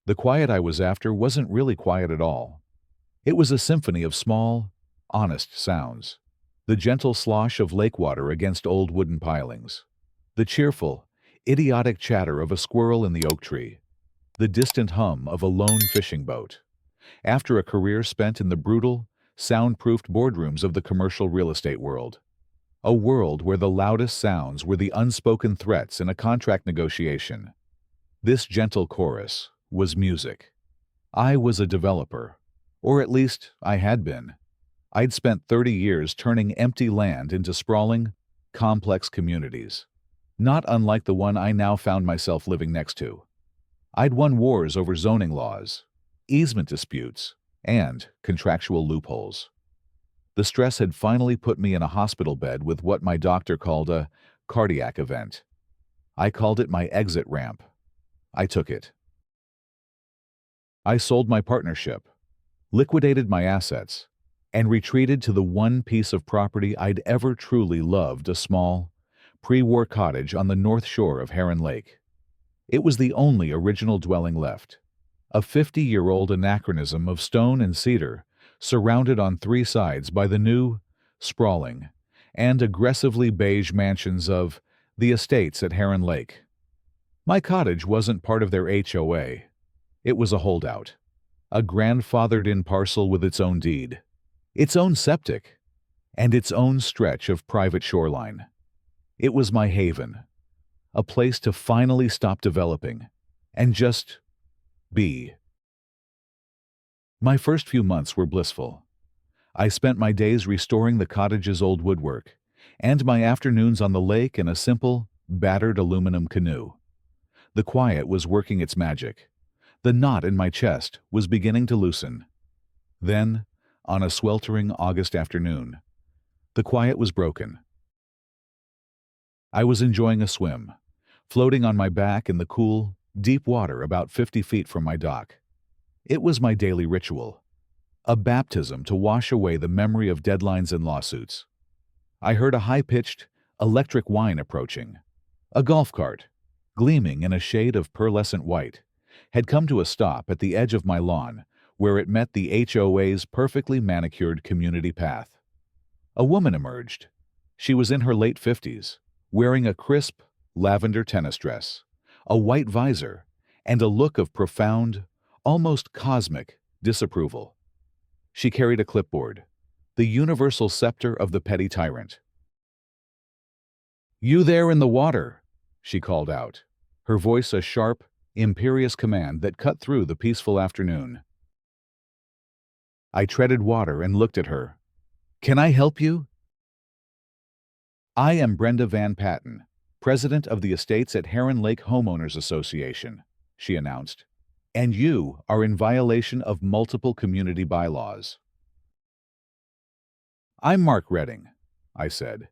The quiet I was after wasn't really quiet at all. It was a symphony of small, honest sounds. The gentle slosh of lake water against old wooden pilings. The cheerful, idiotic chatter of a squirrel in the oak tree. The distant hum of a lone fishing boat. After a career spent in the brutal, soundproofed boardrooms of the commercial real estate world. A world where the loudest sounds were the unspoken threats in a contract negotiation. This gentle chorus was music. I was a developer, or at least I had been. I'd spent 30 years turning empty land into sprawling, complex communities, not unlike the one I now found myself living next to. I'd won wars over zoning laws, easement disputes, and contractual loopholes. The stress had finally put me in a hospital bed with what my doctor called a cardiac event. I called it my exit ramp. I took it. I sold my partnership, liquidated my assets, and retreated to the one piece of property I'd ever truly loved, a small, pre-war cottage on the north shore of Heron Lake. It was the only original dwelling left, a 50-year-old anachronism of stone and cedar, surrounded on three sides by the new, sprawling, and aggressively beige mansions of the estates at Heron Lake. My cottage wasn't part of their HOA. It was a holdout, a grandfathered-in parcel with its own deed, its own septic, and its own stretch of private shoreline. It was my haven, a place to finally stop developing and just be. My first few months were blissful. I spent my days restoring the cottage's old woodwork, and my afternoons on the lake in a simple, battered aluminum canoe. The quiet was working its magic. The knot in my chest was beginning to loosen. Then, on a sweltering August afternoon, the quiet was broken. I was enjoying a swim, floating on my back in the cool, deep water about 50 feet from my dock. It was my daily ritual, a baptism to wash away the memory of deadlines and lawsuits. I heard a high-pitched, electric whine approaching. A golf cart, gleaming in a shade of pearlescent white, had come to a stop at the edge of my lawn, where it met the HOA's perfectly manicured community path. A woman emerged. She was in her late 50s, wearing a crisp, lavender tennis dress, a white visor, and a look of profound, almost cosmic, disapproval. She carried a clipboard, the universal scepter of the petty tyrant. "You there in the water," she called out, her voice a sharp, imperious command that cut through the peaceful afternoon. I treaded water and looked at her. "Can I help you?" "I am Brenda Van Patten, president of the estates at Heron Lake Homeowners Association," she announced, "and you are in violation of multiple community bylaws." "I'm Mark Redding," I said,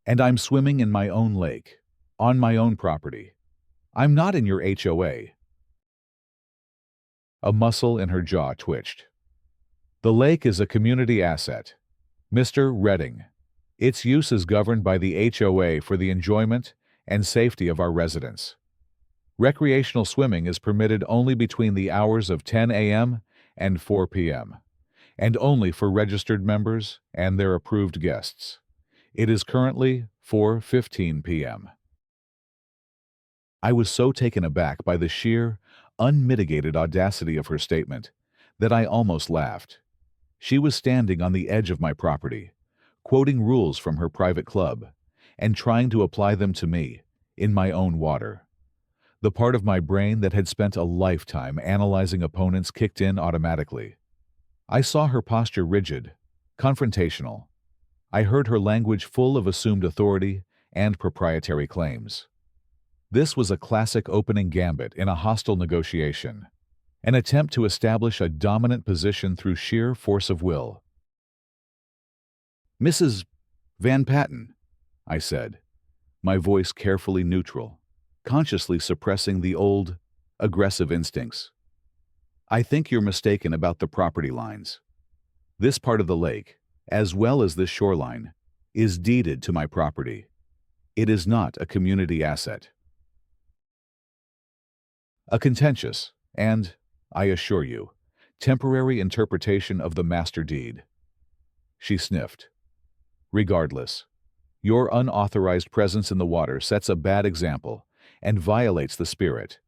"and I'm swimming in my own lake, on my own property. I'm not in your HOA." A muscle in her jaw twitched. "The lake is a community asset, Mr. Redding. Its use is governed by the HOA for the enjoyment and safety of our residents. Recreational swimming is permitted only between the hours of 10 a.m. and 4 p.m., and only for registered members and their approved guests. It is currently 4:15 p.m. I was so taken aback by the sheer, unmitigated audacity of her statement that I almost laughed. She was standing on the edge of my property, quoting rules from her private club, and trying to apply them to me, in my own water. The part of my brain that had spent a lifetime analyzing opponents kicked in automatically. I saw her posture rigid, confrontational. I heard her language full of assumed authority and proprietary claims. This was a classic opening gambit in a hostile negotiation, an attempt to establish a dominant position through sheer force of will. "Mrs. Van Patten," I said, my voice carefully neutral, consciously suppressing the old, aggressive instincts. "I think you're mistaken about the property lines. This part of the lake, as well as this shoreline, is deeded to my property. It is not a community asset." A contentious and, I assure you. Temporary interpretation of the master deed. She sniffed. Regardless, your unauthorized presence in the water sets a bad example and violates the spirit,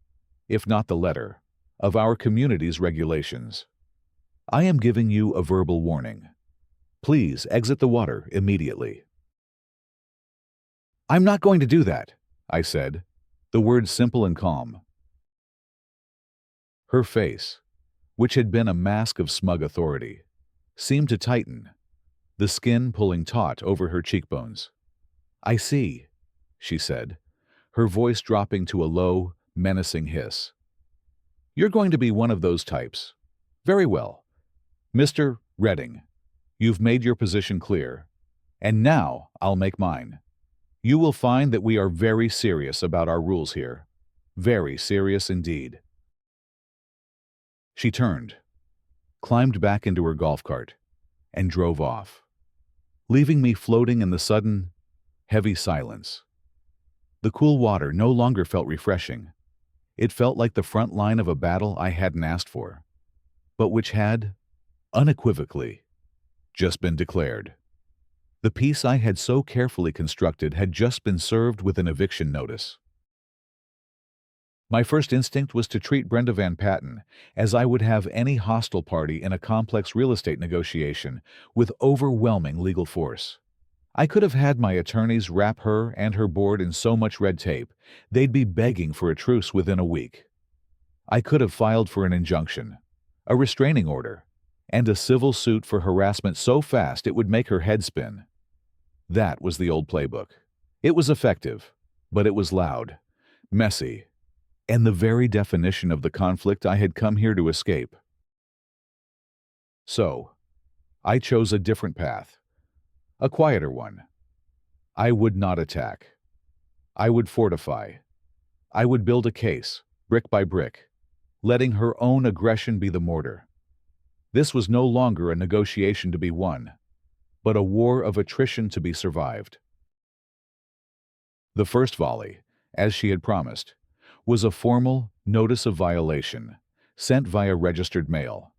if not the letter, of our community's regulations. I am giving you a verbal warning. Please exit the water immediately. I'm not going to do that, I said, the words simple and calm. Her face, which had been a mask of smug authority, seemed to tighten, the skin pulling taut over her cheekbones. I see, she said, her voice dropping to a low, menacing hiss. You're going to be one of those types. Very well. Mr. Redding, you've made your position clear, and now I'll make mine. You will find that we are very serious about our rules here. Very serious indeed. She turned, climbed back into her golf cart, and drove off, leaving me floating in the sudden, heavy silence. The cool water no longer felt refreshing. It felt like the front line of a battle I hadn't asked for, but which had, unequivocally, just been declared. The peace I had so carefully constructed had just been served with an eviction notice. My first instinct was to treat Brenda Van Patten as I would have any hostile party in a complex real estate negotiation with overwhelming legal force. I could have had my attorneys wrap her and her board in so much red tape, they'd be begging for a truce within a week. I could have filed for an injunction, a restraining order, and a civil suit for harassment so fast it would make her head spin. That was the old playbook. It was effective, but it was loud, messy, and the very definition of the conflict I had come here to escape. So, I chose a different path, a quieter one. I would not attack. I would fortify. I would build a case, brick by brick, letting her own aggression be the mortar. This was no longer a negotiation to be won, but a war of attrition to be survived. The first volley, as she had promised, was a formal notice of violation, sent via registered mail.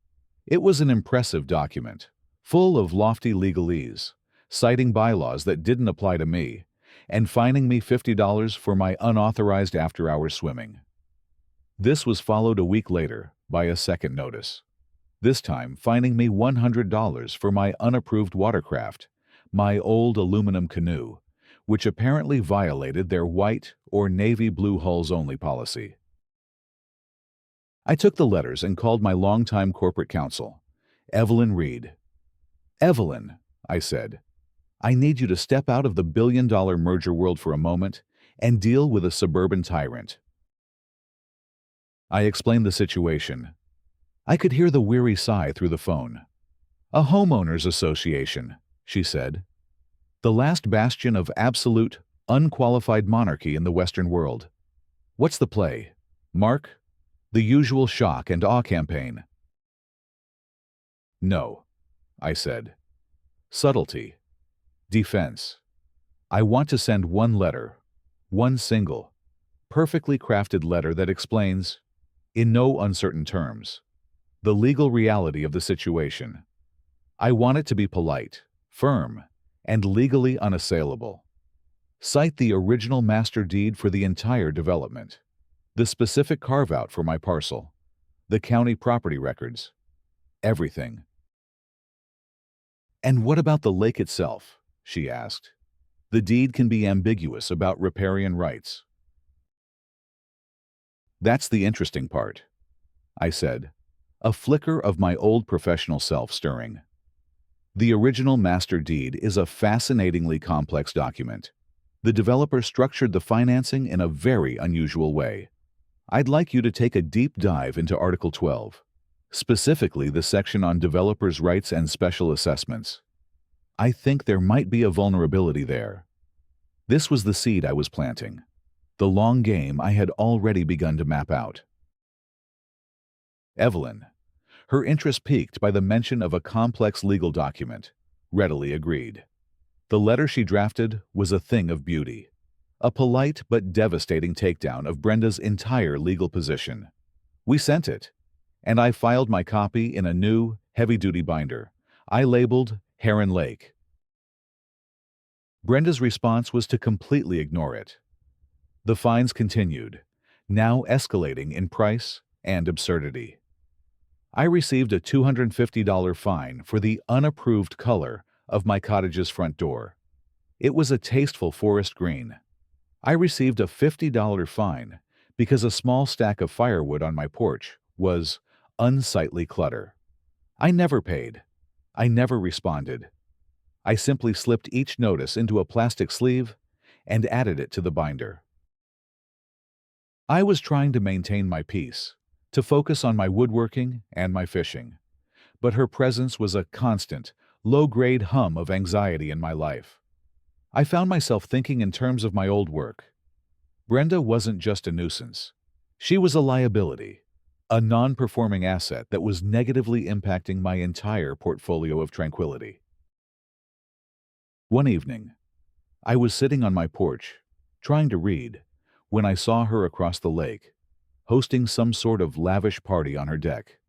It was an impressive document, full of lofty legalese, citing bylaws that didn't apply to me, and fining me $50 for my unauthorized after-hours swimming. This was followed a week later by a second notice, this time fining me $100 for my unapproved watercraft, my old aluminum canoe, which apparently violated their white or navy blue hulls only policy. I took the letters and called my longtime corporate counsel, Evelyn Reed. Evelyn, I said, I need you to step out of the billion-dollar merger world for a moment and deal with a suburban tyrant. I explained the situation. I could hear the weary sigh through the phone. A homeowners association, she said. The last bastion of absolute, unqualified monarchy in the Western world. What's the play, Mark? The usual shock and awe campaign. No, I said. Subtlety. Defense. I want to send one letter, one single, perfectly crafted letter that explains, in no uncertain terms, the legal reality of the situation. I want it to be polite, firm, and legally unassailable. Cite the original master deed for the entire development, the specific carve-out for my parcel, the county property records, everything. And what about the lake itself? She asked. The deed can be ambiguous about riparian rights. That's the interesting part, I said, a flicker of my old professional self stirring. The original master deed is a fascinatingly complex document. The developer structured the financing in a very unusual way. I'd like you to take a deep dive into Article 12, specifically the section on developers' rights and special assessments. I think there might be a vulnerability there. This was the seed I was planting, the long game I had already begun to map out. Evelyn, her interest piqued by the mention of a complex legal document, readily agreed. The letter she drafted was a thing of beauty, a polite but devastating takedown of Brenda's entire legal position. We sent it, and I filed my copy in a new, heavy-duty binder. I labeled Heron Lake. Brenda's response was to completely ignore it. The fines continued, now escalating in price and absurdity. I received a $250 fine for the unapproved color of my cottage's front door. It was a tasteful forest green. I received a $50 fine because a small stack of firewood on my porch was unsightly clutter. I never paid. I never responded. I simply slipped each notice into a plastic sleeve and added it to the binder. I was trying to maintain my peace, to focus on my woodworking and my fishing, but her presence was a constant, low-grade hum of anxiety in my life. I found myself thinking in terms of my old work. Brenda wasn't just a nuisance. She was a liability, a non-performing asset that was negatively impacting my entire portfolio of tranquility. One evening, I was sitting on my porch, trying to read, when I saw her across the lake, hosting some sort of lavish party on her deck.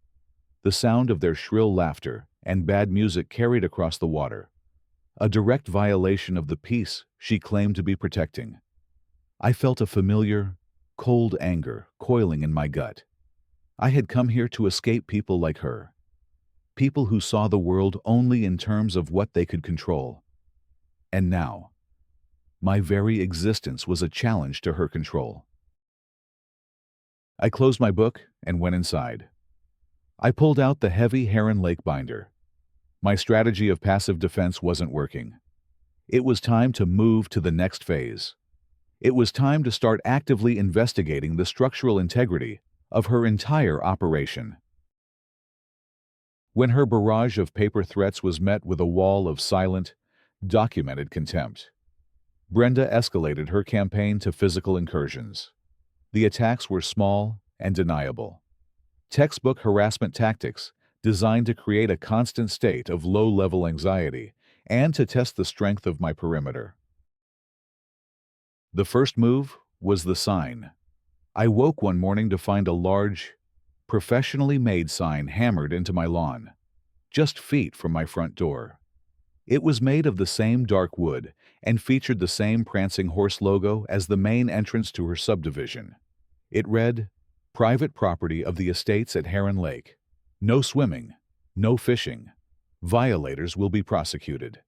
The sound of their shrill laughter and bad music carried across the water, a direct violation of the peace she claimed to be protecting. I felt a familiar, cold anger coiling in my gut. I had come here to escape people like her, people who saw the world only in terms of what they could control. And now, my very existence was a challenge to her control. I closed my book and went inside. I pulled out the heavy Heron Lake binder. My strategy of passive defense wasn't working. It was time to move to the next phase. It was time to start actively investigating the structural integrity of her entire operation. When her barrage of paper threats was met with a wall of silent, documented contempt, Brenda escalated her campaign to physical incursions. The attacks were small and deniable. Textbook harassment tactics designed to create a constant state of low-level anxiety and to test the strength of my perimeter. The first move was the sign. I woke one morning to find a large, professionally made sign hammered into my lawn, just feet from my front door. It was made of the same dark wood and featured the same prancing horse logo as the main entrance to her subdivision. It read, "Private property of the estates at Heron Lake. No swimming, no fishing. Violators will be prosecuted."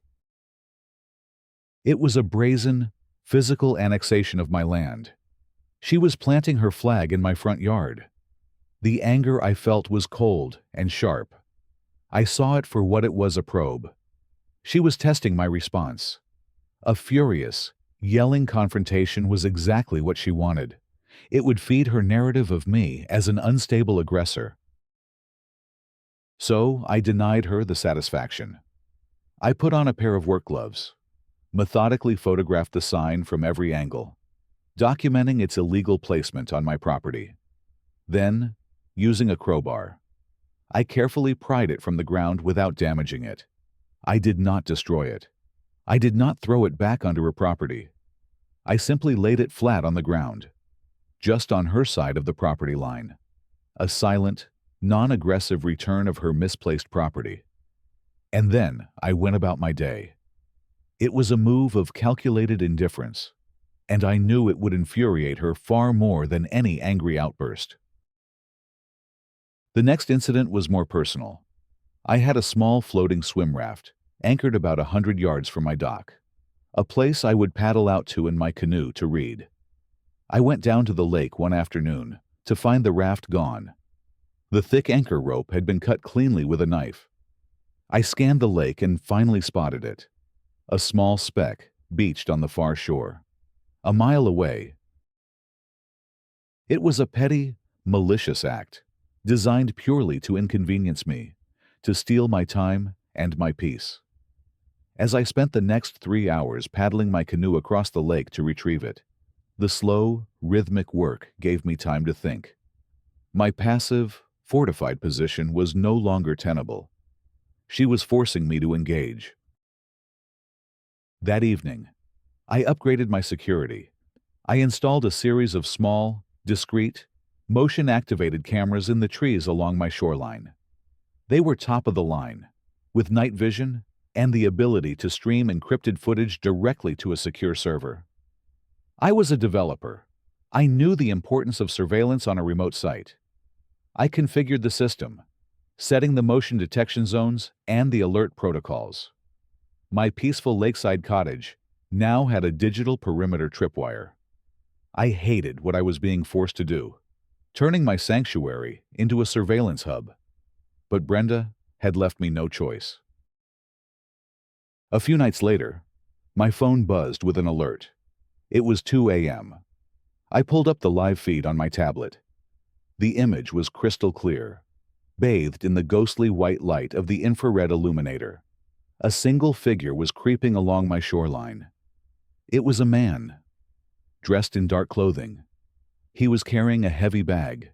It was a brazen, physical annexation of my land. She was planting her flag in my front yard. The anger I felt was cold and sharp. I saw it for what it was, a probe. She was testing my response. A furious, yelling confrontation was exactly what she wanted. It would feed her narrative of me as an unstable aggressor. So I denied her the satisfaction. I put on a pair of work gloves, methodically photographed the sign from every angle, documenting its illegal placement on my property. Then, using a crowbar, I carefully pried it from the ground without damaging it. I did not destroy it. I did not throw it back onto her property. I simply laid it flat on the ground, just on her side of the property line. A silent, non-aggressive return of her misplaced property. And then I went about my day. It was a move of calculated indifference, and I knew it would infuriate her far more than any angry outburst. The next incident was more personal. I had a small floating swim raft, anchored about 100 yards from my dock, a place I would paddle out to in my canoe to read. I went down to the lake one afternoon to find the raft gone. The thick anchor rope had been cut cleanly with a knife. I scanned the lake and finally spotted it. A small speck beached on the far shore, a mile away. It was a petty, malicious act, designed purely to inconvenience me, to steal my time and my peace. As I spent the next 3 hours paddling my canoe across the lake to retrieve it, the slow, rhythmic work gave me time to think. My passive, fortified position was no longer tenable. She was forcing me to engage. That evening, I upgraded my security. I installed a series of small, discreet, motion-activated cameras in the trees along my shoreline. They were top of the line, with night vision and the ability to stream encrypted footage directly to a secure server. I was a developer. I knew the importance of surveillance on a remote site. I configured the system, setting the motion detection zones and the alert protocols. My peaceful lakeside cottage now had a digital perimeter tripwire. I hated what I was being forced to do, turning my sanctuary into a surveillance hub. But Brenda had left me no choice. A few nights later, my phone buzzed with an alert. It was 2 a.m. I pulled up the live feed on my tablet. The image was crystal clear, bathed in the ghostly white light of the infrared illuminator. A single figure was creeping along my shoreline. It was a man, dressed in dark clothing. He was carrying a heavy bag.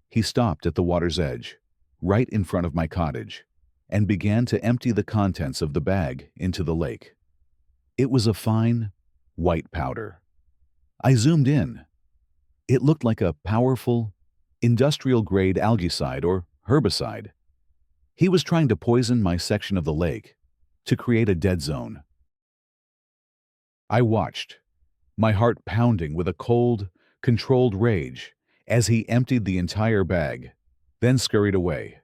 He stopped at the water's edge, right in front of my cottage, and began to empty the contents of the bag into the lake. It was a fine, white powder. I zoomed in. It looked like a powerful, industrial-grade algaecide or herbicide. He was trying to poison my section of the lake to create a dead zone. I watched, my heart pounding with a cold, controlled rage as he emptied the entire bag, then scurried away.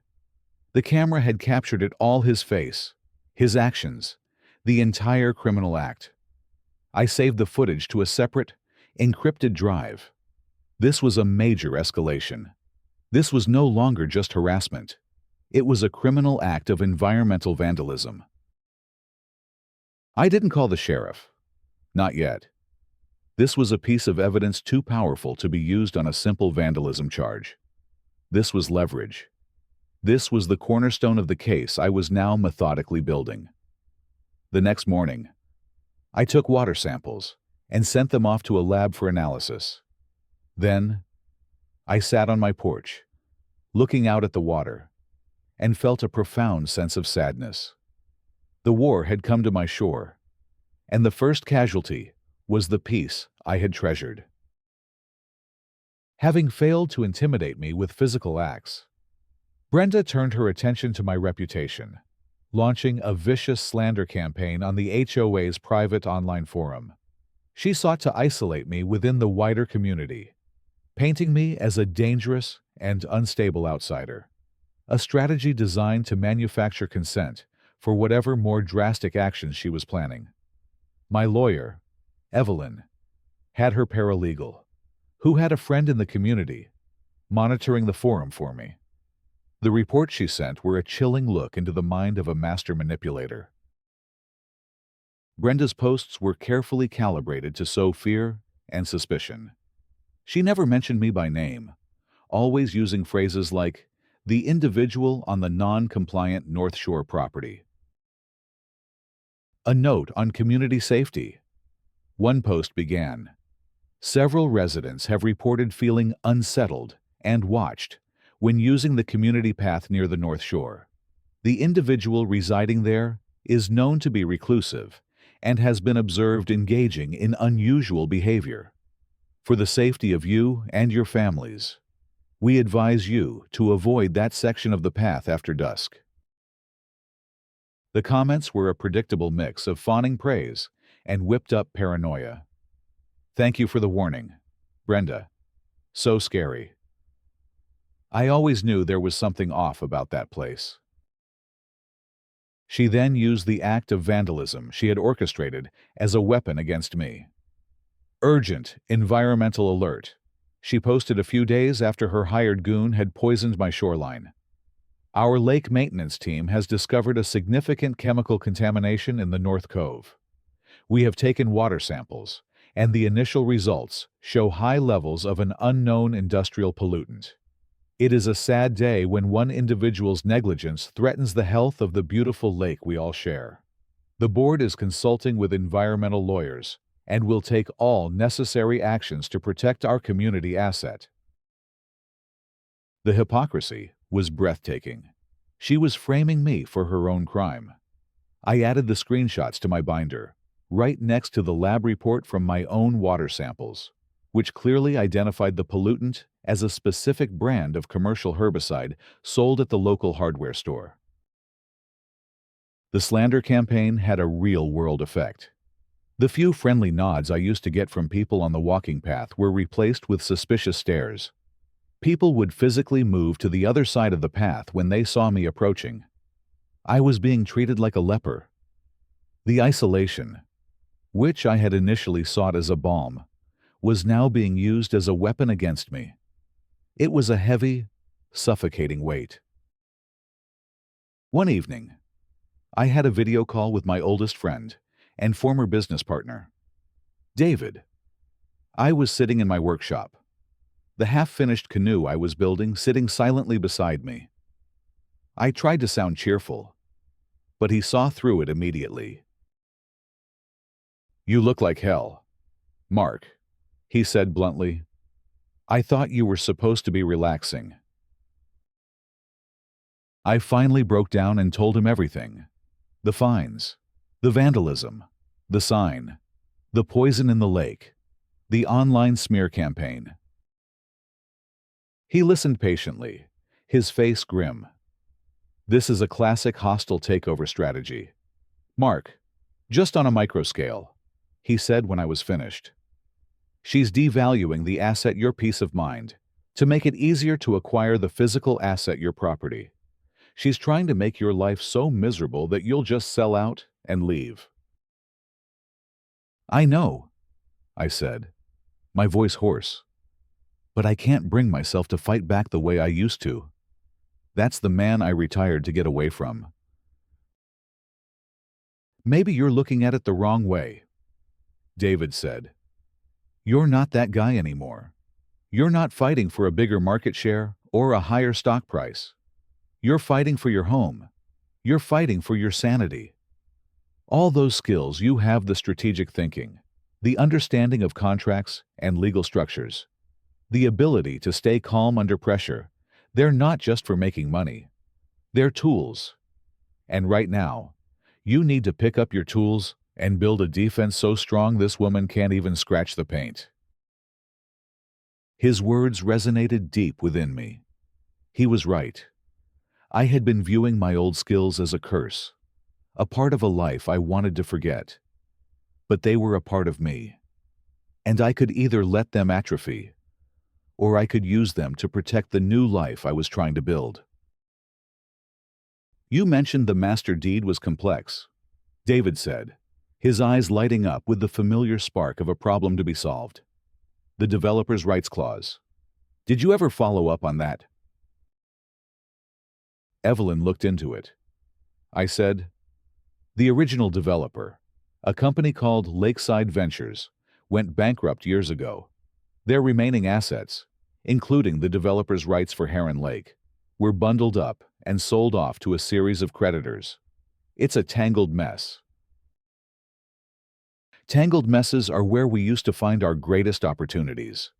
The camera had captured it all: his face, his actions, the entire criminal act. I saved the footage to a separate, encrypted drive. This was a major escalation. This was no longer just harassment. It was a criminal act of environmental vandalism. I didn't call the sheriff. Not yet. This was a piece of evidence too powerful to be used on a simple vandalism charge. This was leverage. This was the cornerstone of the case I was now methodically building. The next morning, I took water samples and sent them off to a lab for analysis. Then, I sat on my porch, looking out at the water, and felt a profound sense of sadness. The war had come to my shore, and the first casualty was the peace I had treasured. Having failed to intimidate me with physical acts, Brenda turned her attention to my reputation, launching a vicious slander campaign on the HOA's private online forum. She sought to isolate me within the wider community, painting me as a dangerous and unstable outsider, a strategy designed to manufacture consent for whatever more drastic actions she was planning. My lawyer, Evelyn, had her paralegal, who had a friend in the community, monitoring the forum for me. The reports she sent were a chilling look into the mind of a master manipulator. Brenda's posts were carefully calibrated to sow fear and suspicion. She never mentioned me by name, always using phrases like, "the individual on the non-compliant North Shore property." A note on community safety. One post began, "Several residents have reported feeling unsettled and watched when using the community path near the North Shore. The individual residing there is known to be reclusive and has been observed engaging in unusual behavior. For the safety of you and your families, we advise you to avoid that section of the path after dusk." The comments were a predictable mix of fawning praise and whipped-up paranoia. "Thank you for the warning, Brenda. So scary. I always knew there was something off about that place." She then used the act of vandalism she had orchestrated as a weapon against me. "Urgent environmental alert," she posted a few days after her hired goon had poisoned my shoreline. "Our lake maintenance team has discovered a significant chemical contamination in the North Cove. We have taken water samples, and the initial results show high levels of an unknown industrial pollutant. It is a sad day when one individual's negligence threatens the health of the beautiful lake we all share. The board is consulting with environmental lawyers and will take all necessary actions to protect our community asset." The hypocrisy was breathtaking. She was framing me for her own crime. I added the screenshots to my binder, right next to the lab report from my own water samples, which clearly identified the pollutant as a specific brand of commercial herbicide sold at the local hardware store. The slander campaign had a real-world effect. The few friendly nods I used to get from people on the walking path were replaced with suspicious stares. People would physically move to the other side of the path when they saw me approaching. I was being treated like a leper. The isolation, which I had initially sought as a balm, was now being used as a weapon against me. It was a heavy, suffocating weight. One evening, I had a video call with my oldest friend and former business partner, David. I was sitting in my workshop, the half-finished canoe I was building sitting silently beside me. I tried to sound cheerful, but he saw through it immediately. "You look like hell, Mark," he said bluntly. "I thought you were supposed to be relaxing." I finally broke down and told him everything. The fines, the vandalism, the sign, the poison in the lake, the online smear campaign. He listened patiently, his face grim. "This is a classic hostile takeover strategy, Mark, just on a micro scale," he said when I was finished. "She's devaluing the asset, your peace of mind, to make it easier to acquire the physical asset, your property. She's trying to make your life so miserable that you'll just sell out and leave." "I know," I said, my voice hoarse. "But I can't bring myself to fight back the way I used to. That's the man I retired to get away from." "Maybe you're looking at it the wrong way," David said. "You're not that guy anymore. You're not fighting for a bigger market share or a higher stock price. You're fighting for your home. You're fighting for your sanity. All those skills you have, the strategic thinking, the understanding of contracts and legal structures, the ability to stay calm under pressure, they're not just for making money. They're tools. And right now, you need to pick up your tools and build a defense so strong this woman can't even scratch the paint." His words resonated deep within me. He was right. I had been viewing my old skills as a curse, a part of a life I wanted to forget. But they were a part of me, and I could either let them atrophy, or I could use them to protect the new life I was trying to build. "You mentioned the master deed was complex," David said, his eyes lighting up with the familiar spark of a problem to be solved. "The developer's rights clause. Did you ever follow up on that?" Evelyn looked into it. I said, "The original developer, a company called Lakeside Ventures, went bankrupt years ago. Their remaining assets, including the developer's rights for Heron Lake, were bundled up and sold off to a series of creditors. It's a tangled mess." "Tangled messes are where we used to find our greatest opportunities,"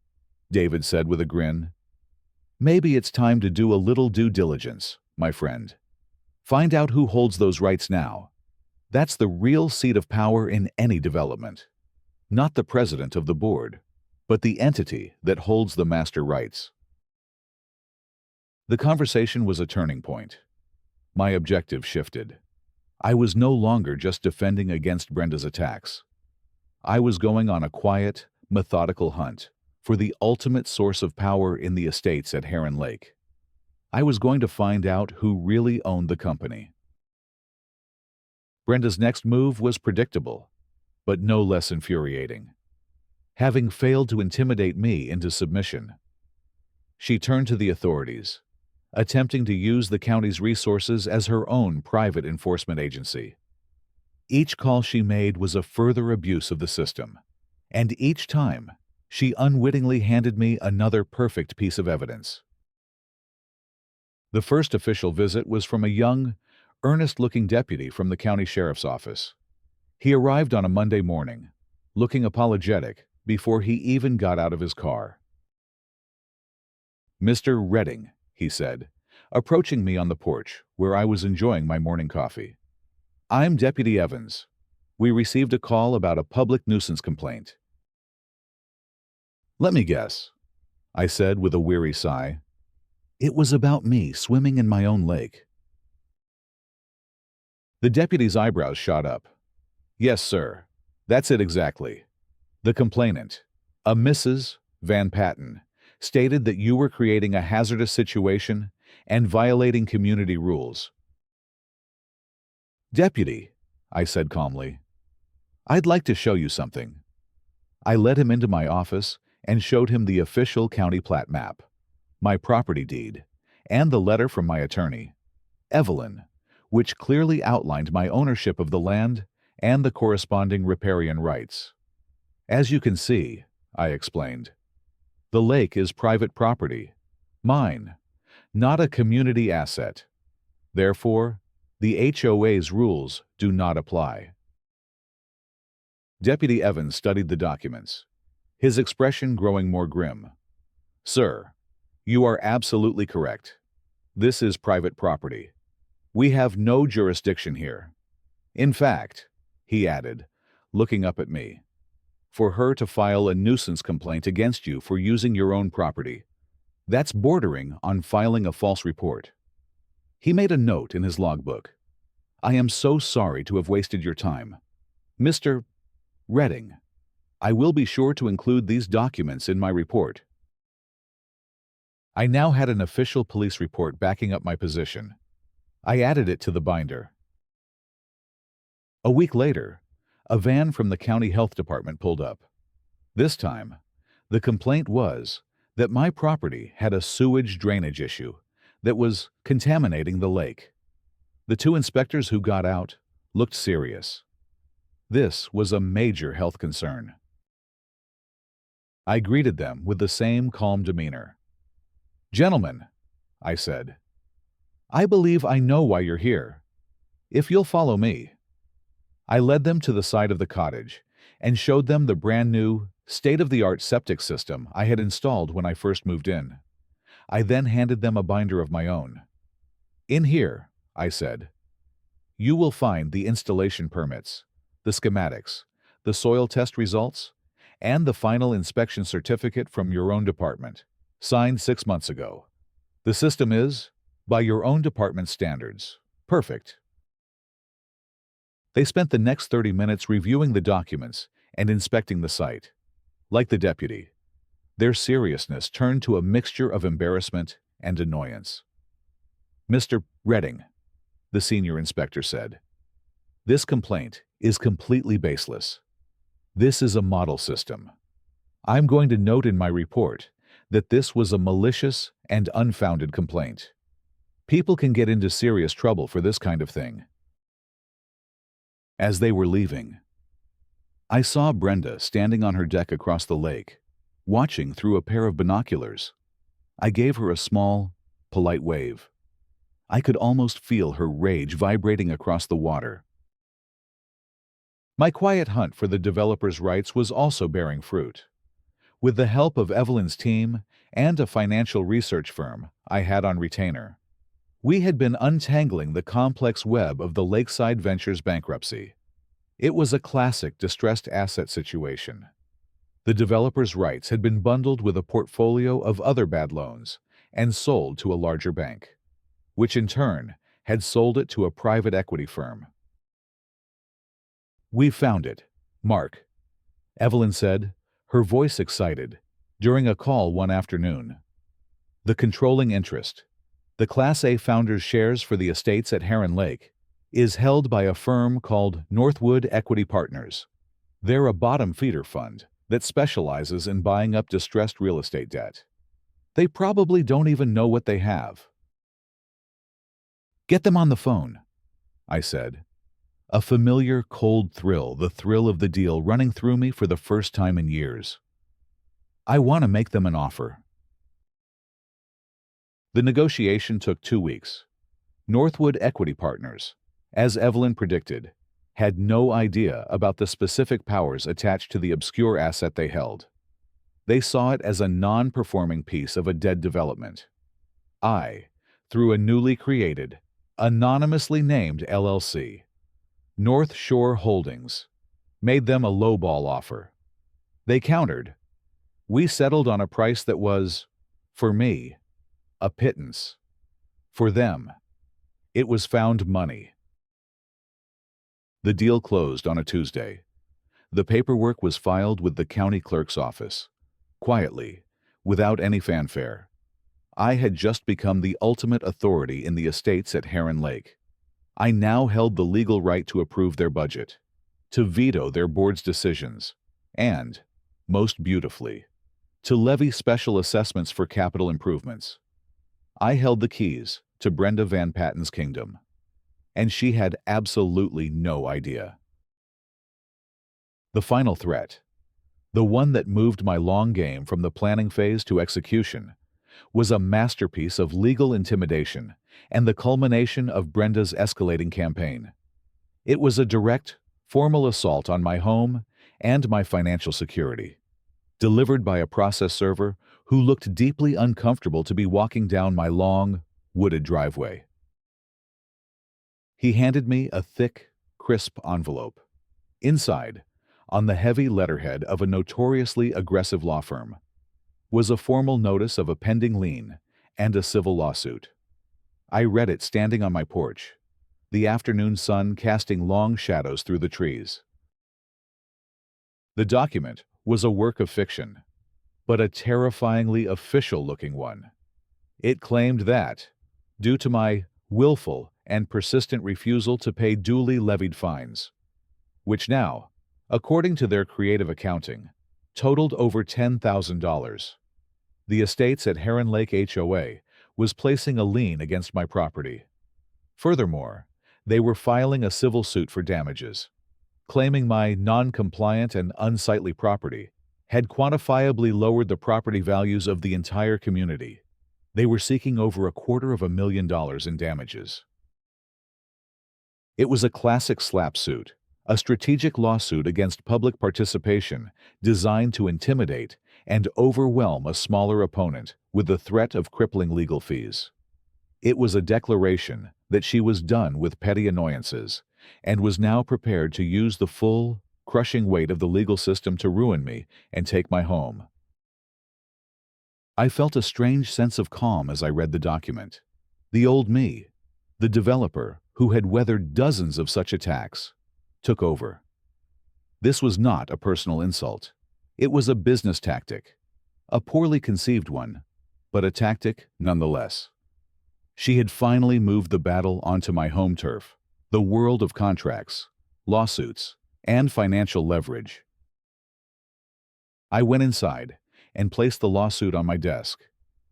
David said with a grin. "Maybe it's time to do a little due diligence, my friend. Find out who holds those rights now. That's the real seat of power in any development. Not the president of the board, but the entity that holds the master rights." The conversation was a turning point. My objective shifted. I was no longer just defending against Brenda's attacks. I was going on a quiet, methodical hunt for the ultimate source of power in the estates at Heron Lake. I was going to find out who really owned the company. Brenda's next move was predictable, but no less infuriating. Having failed to intimidate me into submission, she turned to the authorities, attempting to use the county's resources as her own private enforcement agency. Each call she made was a further abuse of the system, and each time she unwittingly handed me another perfect piece of evidence. The first official visit was from a young, earnest-looking deputy from the county sheriff's office. He arrived on a Monday morning, looking apologetic before he even got out of his car. "Mr. Redding," he said, approaching me on the porch where I was enjoying my morning coffee. "I'm Deputy Evans. We received a call about a public nuisance complaint." Let me guess. I said with a weary sigh. It was about me swimming in my own lake. The deputy's eyebrows shot up. Yes, sir. That's it exactly. The complainant, a Mrs. Van Patten, stated that you were creating a hazardous situation and violating community rules. Deputy, I said calmly, I'd like to show you something. I led him into my office and showed him the official county plat map, my property deed, and the letter from my attorney, Evelyn, which clearly outlined my ownership of the land and the corresponding riparian rights. As you can see, I explained, the lake is private property, mine, not a community asset. Therefore, the HOA's rules do not apply. Deputy Evans studied the documents, his expression growing more grim. Sir, you are absolutely correct. This is private property. We have no jurisdiction here. In fact, he added, looking up at me, for her to file a nuisance complaint against you for using your own property, that's bordering on filing a false report. He made a note in his logbook. I am so sorry to have wasted your time. Mr. Redding, I will be sure to include these documents in my report. I now had an official police report backing up my position. I added it to the binder. A week later, a van from the county health department pulled up. This time, the complaint was that my property had a sewage drainage issue that was contaminating the lake. The two inspectors who got out looked serious. This was a major health concern. I greeted them with the same calm demeanor. Gentlemen, I said, I believe I know why you're here. If you'll follow me. I led them to the side of the cottage and showed them the brand new, state-of-the-art septic system I had installed when I first moved in. I then handed them a binder of my own. In here, I said, you will find the installation permits, the schematics, the soil test results, and the final inspection certificate from your own department, signed 6 months ago. The system is, by your own department's standards, perfect. They spent the next 30 minutes reviewing the documents and inspecting the site. Like the deputy, their seriousness turned to a mixture of embarrassment and annoyance. Mr. Redding, the senior inspector said, this complaint is completely baseless. This is a model system. I'm going to note in my report that this was a malicious and unfounded complaint. People can get into serious trouble for this kind of thing. As they were leaving, I saw Brenda standing on her deck across the lake, watching through a pair of binoculars. I gave her a small, polite wave. I could almost feel her rage vibrating across the water. My quiet hunt for the developer's rights was also bearing fruit. With the help of Evelyn's team and a financial research firm I had on retainer, we had been untangling the complex web of the Lakeside Ventures bankruptcy. It was a classic distressed asset situation. The developer's rights had been bundled with a portfolio of other bad loans and sold to a larger bank, which in turn had sold it to a private equity firm. We found it, Mark, Evelyn said, her voice excited, during a call one afternoon. The controlling interest, the Class A founder's shares for the estates at Heron Lake, is held by a firm called Northwood Equity Partners. They're a bottom feeder fund that specializes in buying up distressed real estate debt. They probably don't even know what they have. Get them on the phone, I said. A familiar cold thrill, the thrill of the deal running through me for the first time in years. I want to make them an offer. The negotiation took 2 weeks. Northwood Equity Partners, as Evelyn predicted, had no idea about the specific powers attached to the obscure asset they held. They saw it as a non-performing piece of a dead development. I, through a newly created, anonymously named LLC, North Shore Holdings, made them a lowball offer. They countered, We settled on a price that was, for me, a pittance. For them, it was found money. The deal closed on a Tuesday. The paperwork was filed with the county clerk's office. Quietly, without any fanfare. I had just become the ultimate authority in the estates at Heron Lake. I now held the legal right to approve their budget, to veto their board's decisions, and, most beautifully, to levy special assessments for capital improvements. I held the keys to Brenda Van Patten's kingdom, and she had absolutely no idea. The final threat, the one that moved my long game from the planning phase to execution, was a masterpiece of legal intimidation and the culmination of Brenda's escalating campaign. It was a direct, formal assault on my home and my financial security, delivered by a process server who looked deeply uncomfortable to be walking down my long, wooded driveway. He handed me a thick, crisp envelope. Inside, on the heavy letterhead of a notoriously aggressive law firm, was a formal notice of a pending lien and a civil lawsuit. I read it standing on my porch, the afternoon sun casting long shadows through the trees. The document was a work of fiction, but a terrifyingly official-looking one. It claimed that, due to my willful and persistent refusal to pay duly levied fines, which now, according to their creative accounting, totaled over $10,000, the estates at Heron Lake HOA was placing a lien against my property. Furthermore, they were filing a civil suit for damages, claiming my non-compliant and unsightly property had quantifiably lowered the property values of the entire community. They were seeking over $250,000 in damages. It was a classic slap suit, a strategic lawsuit against public participation designed to intimidate and overwhelm a smaller opponent with the threat of crippling legal fees. It was a declaration that she was done with petty annoyances and was now prepared to use the full, crushing weight of the legal system to ruin me and take my home. I felt a strange sense of calm as I read the document. The old me, the developer who had weathered dozens of such attacks, took over. This was not a personal insult. It was a business tactic, a poorly conceived one, but a tactic nonetheless. She had finally moved the battle onto my home turf, the world of contracts, lawsuits, and financial leverage. I went inside and placed the lawsuit on my desk,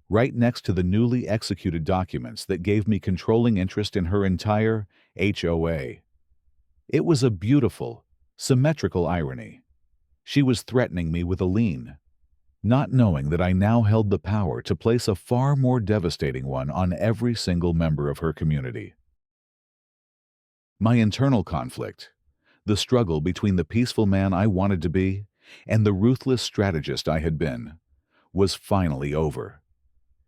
right next to the newly executed documents that gave me controlling interest in her entire HOA. It was a beautiful, symmetrical irony. She was threatening me with a lien, not knowing that I now held the power to place a far more devastating one on every single member of her community. My internal conflict, the struggle between the peaceful man I wanted to be and the ruthless strategist I had been, was finally over.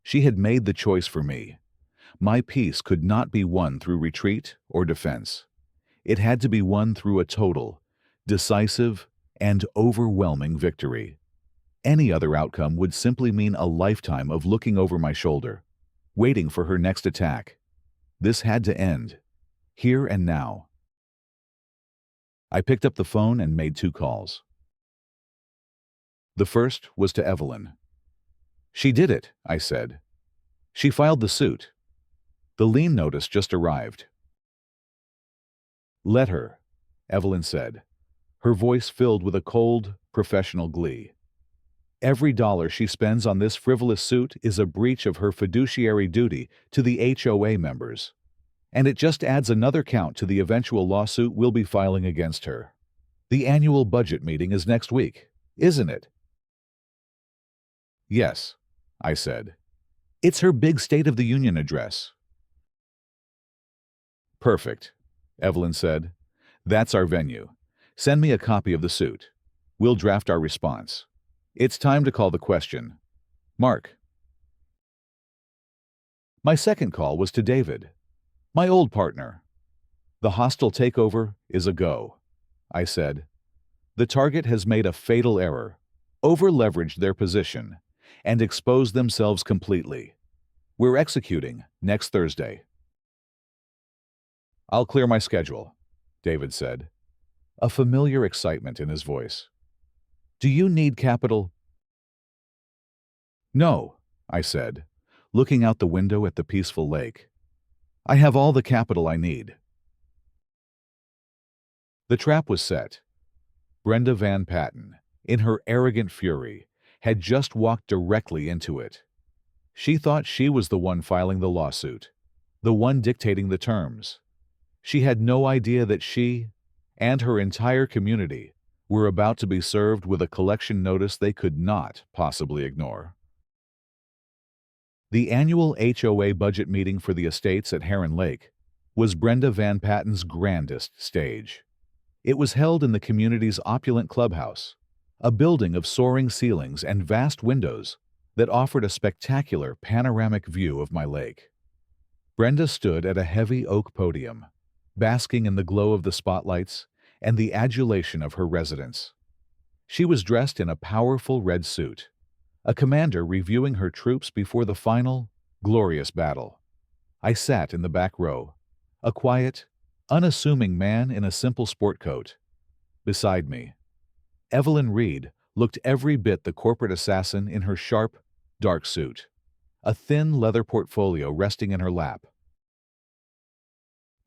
She had made the choice for me. My peace could not be won through retreat or defense. It had to be won through a total, decisive, and overwhelming victory. Any other outcome would simply mean a lifetime of looking over my shoulder, waiting for her next attack. This had to end, here and now. I picked up the phone and made 2 calls. The first was to Evelyn. "She did it," I said. "She filed the suit. The lien notice just arrived." "Let her," Evelyn said, her voice filled with a cold, professional glee. "Every dollar she spends on this frivolous suit is a breach of her fiduciary duty to the HOA members, and it just adds another count to the eventual lawsuit we'll be filing against her. The annual budget meeting is next week, isn't it?" "Yes," I said. "It's her big State of the Union address." "Perfect," Evelyn said. "That's our venue. Send me a copy of the suit. We'll draft our response. It's time to call the question. Mark." My second call was to David, my old partner. "The hostile takeover is a go," I said. "The target has made a fatal error. over-leveraged their position, and exposed themselves completely. We're executing next Thursday. I'll clear my schedule, David said, a familiar excitement in his voice. Do you need capital? No, I said, looking out the window at the peaceful lake. I have all the capital I need. The trap was set. Brenda Van Patten, in her arrogant fury, had just walked directly into it. She thought she was the one filing the lawsuit, the one dictating the terms. She had no idea that she and her entire community were about to be served with a collection notice they could not possibly ignore. The annual HOA budget meeting for the estates at Heron Lake was Brenda Van Patten's grandest stage. It was held in the community's opulent clubhouse, a building of soaring ceilings and vast windows that offered a spectacular panoramic view of my lake. Brenda stood at a heavy oak podium, basking in the glow of the spotlights and the adulation of her residents. She was dressed in a powerful red suit, a commander reviewing her troops before the final, glorious battle. I sat in the back row, a quiet, unassuming man in a simple sport coat. Beside me, Evelyn Reed looked every bit the corporate assassin in her sharp, dark suit, a thin leather portfolio resting in her lap.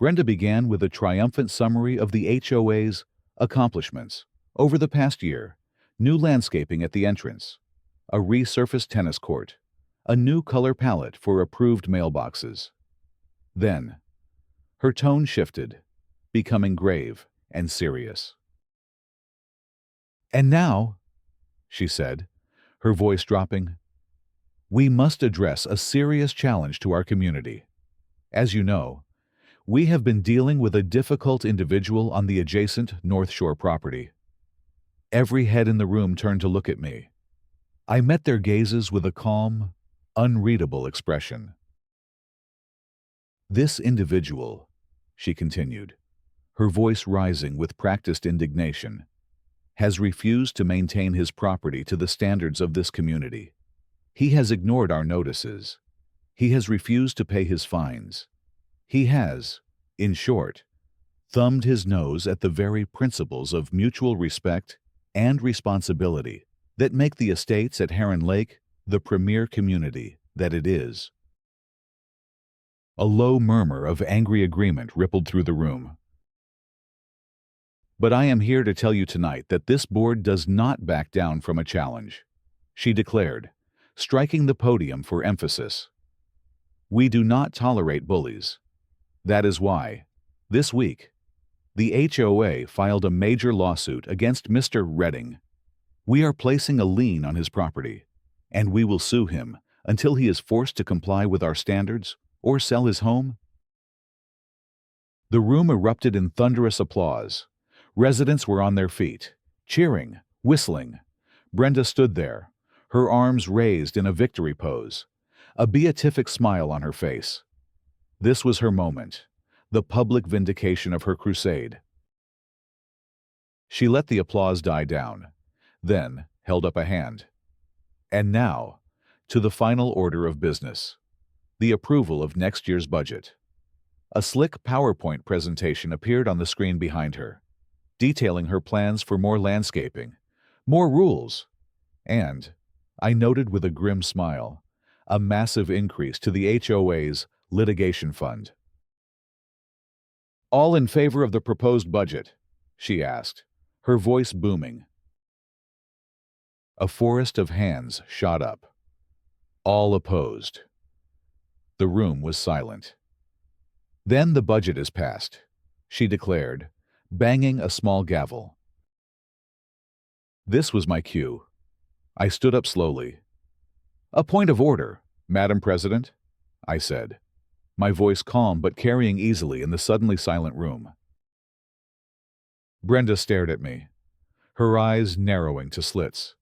Brenda began with a triumphant summary of the HOA's accomplishments over the past year: new landscaping at the entrance, a resurfaced tennis court, a new color palette for approved mailboxes. Then, her tone shifted, becoming grave and serious. And now, she said, her voice dropping, we must address a serious challenge to our community. As you know, we have been dealing with a difficult individual on the adjacent North Shore property. Every head in the room turned to look at me. I met their gazes with a calm, unreadable expression. This individual, she continued, her voice rising with practiced indignation, has refused to maintain his property to the standards of this community. He has ignored our notices. He has refused to pay his fines. He has, in short, thumbed his nose at the very principles of mutual respect and responsibility that make the estates at Heron Lake the premier community that it is. A low murmur of angry agreement rippled through the room. But I am here to tell you tonight that this board does not back down from a challenge, she declared, striking the podium for emphasis. We do not tolerate bullies. That is why, this week, the HOA filed a major lawsuit against Mr. Redding. We are placing a lien on his property, and we will sue him until he is forced to comply with our standards or sell his home. The room erupted in thunderous applause. Residents were on their feet, cheering, whistling. Brenda stood there, her arms raised in a victory pose, a beatific smile on her face. This was her moment, the public vindication of her crusade. She let the applause die down, then held up a hand. And now, to the final order of business, the approval of next year's budget. A slick PowerPoint presentation appeared on the screen behind her, detailing her plans for more landscaping, more rules, and, I noted with a grim smile, a massive increase to the HOA's litigation fund. All in favor of the proposed budget? She asked, her voice booming. A forest of hands shot up. All opposed. The room was silent. Then the budget is passed, she declared, banging a small gavel. This was my cue. I stood up slowly. A point of order, Madam President, I said, my voice calm but carrying easily in the suddenly silent room. Brenda stared at me, her eyes narrowing to slits.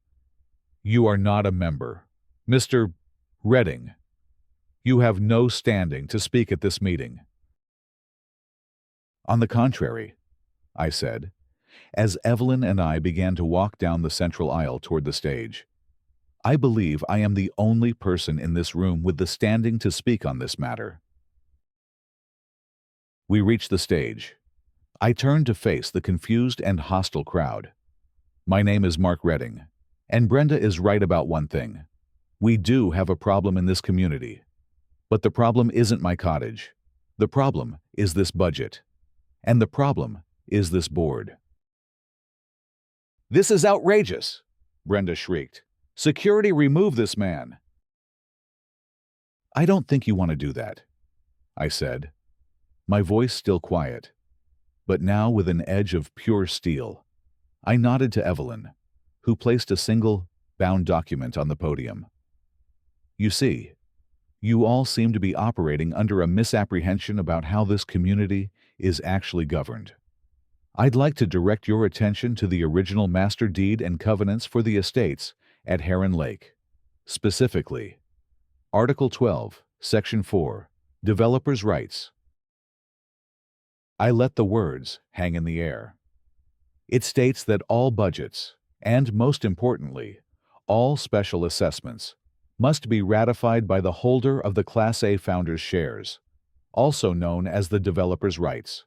You are not a member. Mr. Redding, you have no standing to speak at this meeting. On the contrary, I said, as Evelyn and I began to walk down the central aisle toward the stage. I believe I am the only person in this room with the standing to speak on this matter. We reached the stage. I turned to face the confused and hostile crowd. My name is Mark Redding, and Brenda is right about one thing. We do have a problem in this community. But the problem isn't my cottage. The problem is this budget. And the problem is this board. "This is outrageous," Brenda shrieked. "Security, remove this man." "I don't think you want to do that," I said, my voice still quiet, but now with an edge of pure steel. I nodded to Evelyn, who placed a single, bound document on the podium. "You see, you all seem to be operating under a misapprehension about how this community is actually governed. I'd like to direct your attention to the original master deed and covenants for the estates at Heron Lake. Specifically, Article 12, Section 4, Developers' Rights." I let the words hang in the air. It states that all budgets, and most importantly, all special assessments, must be ratified by the holder of the Class A founder's shares, also known as the developer's rights.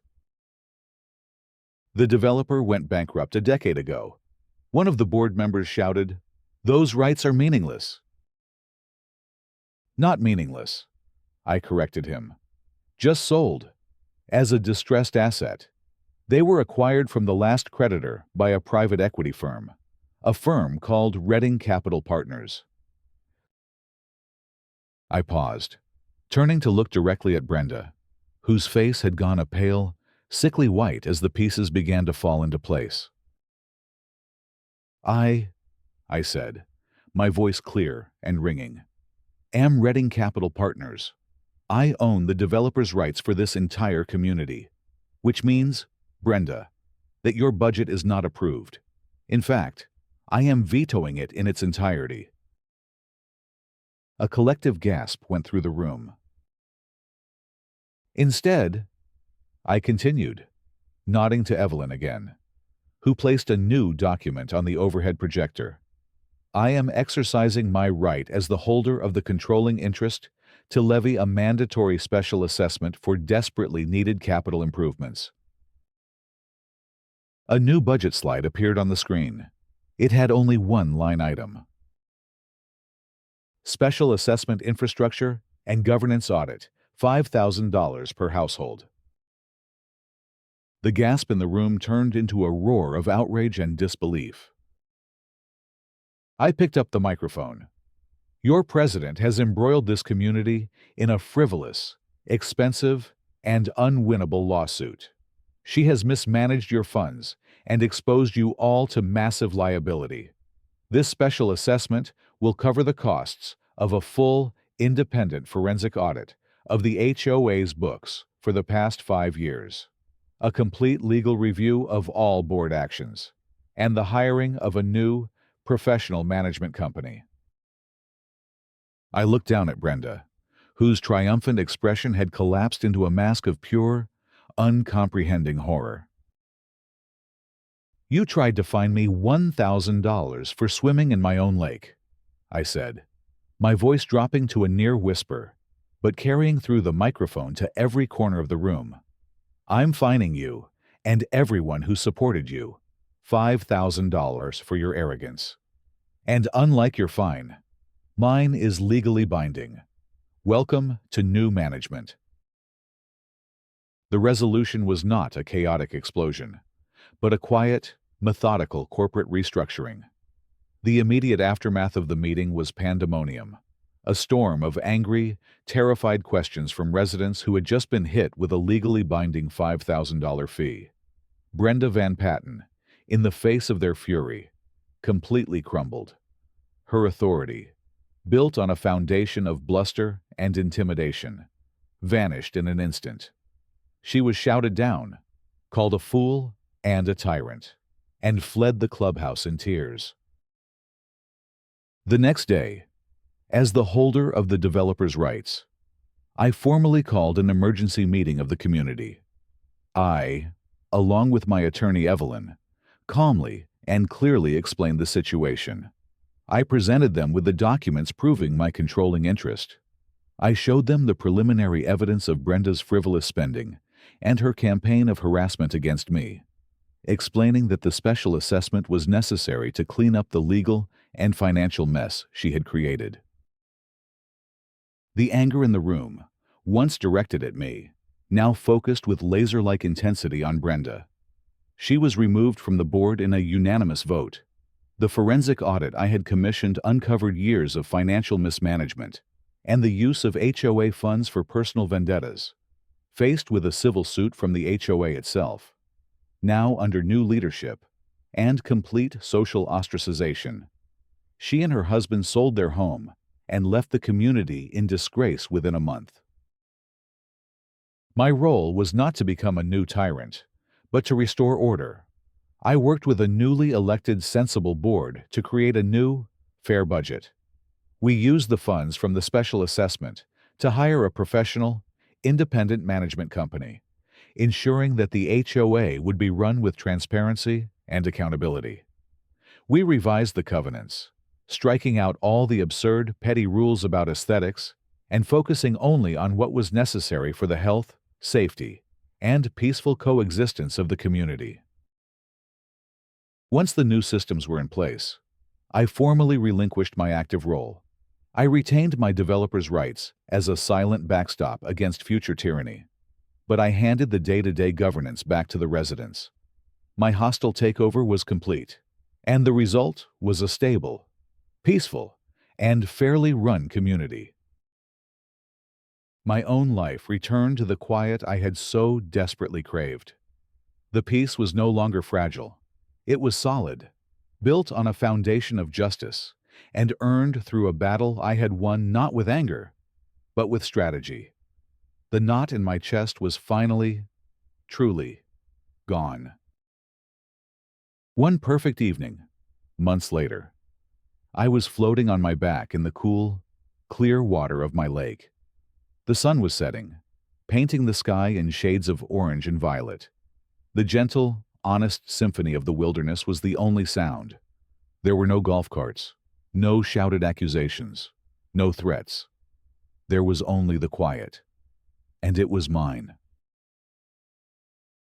The developer went bankrupt a decade ago. One of the board members shouted, "Those rights are meaningless." "Not meaningless," I corrected him. "Just sold. As a distressed asset. They were acquired from the last creditor by a private equity firm, a firm called Redding Capital Partners." I paused, turning to look directly at Brenda, whose face had gone a pale, sickly white as the pieces began to fall into place. I said, my voice clear and ringing, "am Redding Capital Partners. I own the developer's rights for this entire community, which means, Brenda, that your budget is not approved. In fact, I am vetoing it in its entirety." A collective gasp went through the room. "Instead," I continued, nodding to Evelyn again, who placed a new document on the overhead projector, "I am exercising my right as the holder of the controlling interest to levy a mandatory special assessment for desperately needed capital improvements." A new budget slide appeared on the screen. It had only one line item. Special Assessment Infrastructure and Governance Audit, $5,000 per household. The gasp in the room turned into a roar of outrage and disbelief. I picked up the microphone. "Your president has embroiled this community in a frivolous, expensive, and unwinnable lawsuit. She has mismanaged your funds and exposed you all to massive liability. This special assessment will cover the costs of a full, independent forensic audit of the HOA's books for the past 5 years, a complete legal review of all board actions, and the hiring of a new, professional management company." I looked down at Brenda, whose triumphant expression had collapsed into a mask of pure, uncomprehending horror. "You tried to fine me $1,000 for swimming in my own lake," I said, my voice dropping to a near whisper, but carrying through the microphone to every corner of the room. "I'm fining you, and everyone who supported you, $5,000 for your arrogance. And unlike your fine, mine is legally binding. Welcome to new management." The resolution was not a chaotic explosion, but a quiet, methodical corporate restructuring. The immediate aftermath of the meeting was pandemonium, a storm of angry, terrified questions from residents who had just been hit with a legally binding $5,000 fee. Brenda Van Patten, in the face of their fury, completely crumbled. Her authority, built on a foundation of bluster and intimidation, vanished in an instant. She was shouted down, called a fool and a tyrant, and fled the clubhouse in tears. The next day, as the holder of the developer's rights, I formally called an emergency meeting of the community. I, along with my attorney Evelyn, calmly and clearly explained the situation. I presented them with the documents proving my controlling interest. I showed them the preliminary evidence of Brenda's frivolous spending and her campaign of harassment against me, explaining that the special assessment was necessary to clean up the legal and financial mess she had created. The anger in the room, once directed at me, now focused with laser-like intensity on Brenda. She was removed from the board in a unanimous vote. The forensic audit I had commissioned uncovered years of financial mismanagement and the use of HOA funds for personal vendettas. Faced with a civil suit from the HOA itself, now under new leadership and complete social ostracization, she and her husband sold their home and left the community in disgrace within a month. My role was not to become a new tyrant, but to restore order. I worked with a newly elected sensible board to create a new, fair budget. We used the funds from the special assessment to hire a professional, independent management company, ensuring that the HOA would be run with transparency and accountability. We revised the covenants, striking out all the absurd, petty rules about aesthetics and focusing only on what was necessary for the health, safety, and peaceful coexistence of the community. Once the new systems were in place, I formally relinquished my active role. I retained my developer's rights as a silent backstop against future tyranny, but I handed the day-to-day governance back to the residents. My hostile takeover was complete, and the result was a stable, peaceful, and fairly run community. My own life returned to the quiet I had so desperately craved. The peace was no longer fragile. It was solid, built on a foundation of justice, and earned through a battle I had won not with anger, but with strategy. The knot in my chest was finally, truly, gone. One perfect evening, months later, I was floating on my back in the cool, clear water of my lake. The sun was setting, painting the sky in shades of orange and violet. The gentle, honest symphony of the wilderness was the only sound. There were no golf carts, no shouted accusations, no threats. There was only the quiet, and it was mine.